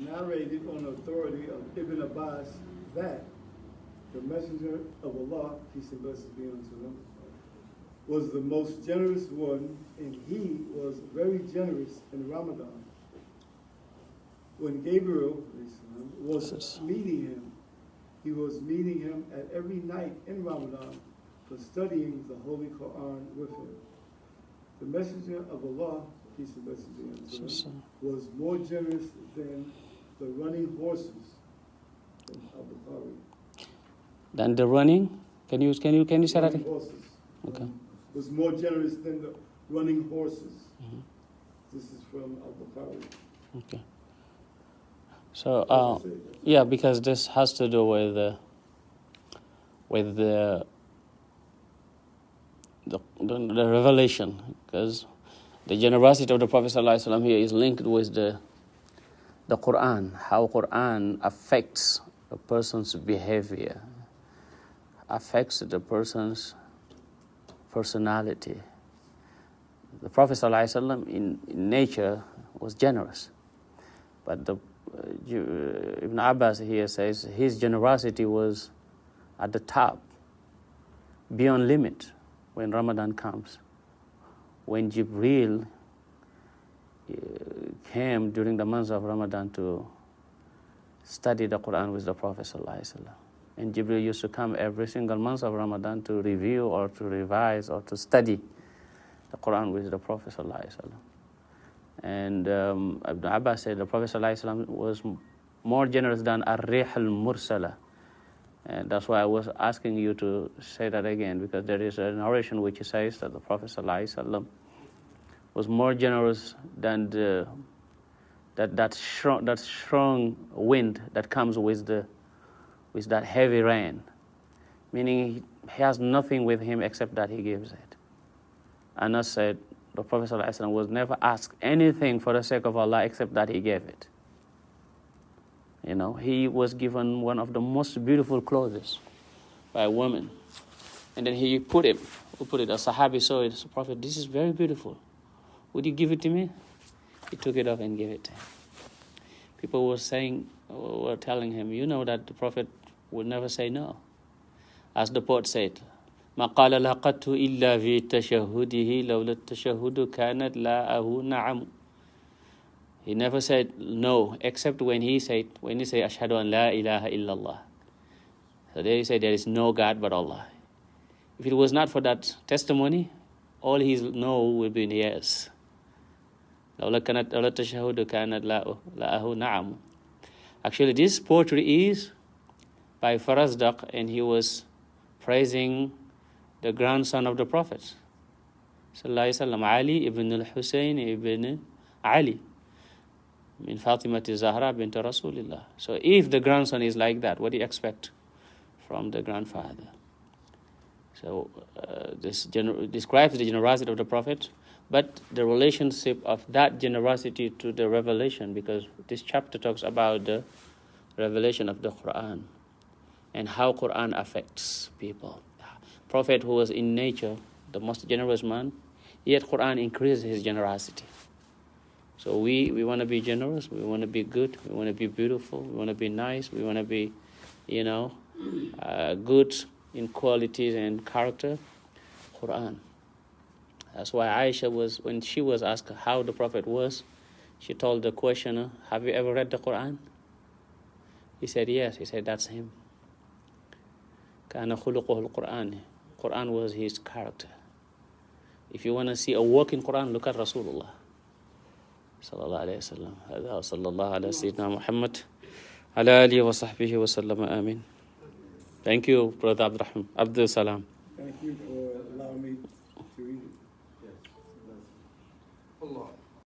narrated on authority of Ibn Abbas that the Messenger of Allah, peace and blessings be unto him, was the most generous one, and he was very generous in Ramadan. When Gabriel was meeting him, he was meeting him at every night in Ramadan for studying the Holy Quran with him. The Messenger of Allah, peace and blessings be unto him, was more generous than the running horses in Bukhari. Than the running? Can you say that? Horses. Okay. Was more generous than the running horses. Mm-hmm. This is from Bukhari. Okay. So, yeah, because this has to do with the revelation, because the generosity of the Prophet ﷺ here is linked with the Quran, how Quran affects a person's behavior, affects the person's personality. The Prophet ﷺ in nature was generous, but Ibn Abbas here says his generosity was at the top, beyond limit, when Ramadan comes. When Jibreel came during the months of Ramadan to study the Quran with the Prophet ﷺ. And Jibreel used to come every single month of Ramadan to review or to revise or to study the Quran with the Prophet ﷺ. And Ibn Abbas said the Prophet ﷺ was more generous than Ar-Rih al-Mursala. And that's why I was asking you to say that again, because there is a narration which says that the Prophet ﷺ was more generous than that strong wind that comes with that heavy rain, meaning he has nothing with him except that he gives it. Anas said the Prophet ﷺ was never asked anything for the sake of Allah except that he gave it. You know, he was given one of the most beautiful clothes by a woman, and then he put it. A Sahabi saw it. The Prophet, this is very beautiful. Would you give it to me? He took it off and gave it to him. People were telling him, you know that the Prophet would never say no. As the poet said, ما قال لقدت إلا في تشهده لولا التشهد كانت لاءه نعم. He never said no, except when he say Ashhadu an la ilaha illallah. So there he said there is no God but Allah. If it was not for that testimony, all his no would be yes. لولا التشهد كانت لاءه نعم. Actually, this poetry is by Farazdaq, and he was praising the grandson of the Prophet sallallahu alaihi wasallam, Ali ibn al-Husayn ibn Ali min Fatimati Zahra bint Rasulillah. So if the grandson is like that, what do you expect from the grandfather? So this describes the generosity of the Prophet, but the relationship of that generosity to the revelation, because this chapter talks about the revelation of the Quran and how Quran affects people. Prophet who was in nature the most generous man, yet Quran increases his generosity. So we want to be generous, we want to be good, we want to be beautiful, we want to be nice, we want to be, good in qualities and character. Quran. That's why Aisha when she was asked how the Prophet was, she told the questioner, have you ever read the Quran? He said, yes. He said, that's him. كَانَ خُلُقُهُ الْقُرْآنِ. Quran was his character. If you want to see a working Quran, look at Rasulullah sallallahu alayhi wa sallam. هذا صلى الله على سيدنا محمد على آله وصحبه وسلم آمين. Thank you, Brother Abdul Salam. Thank you for allowing me to read it. Yes. Allah.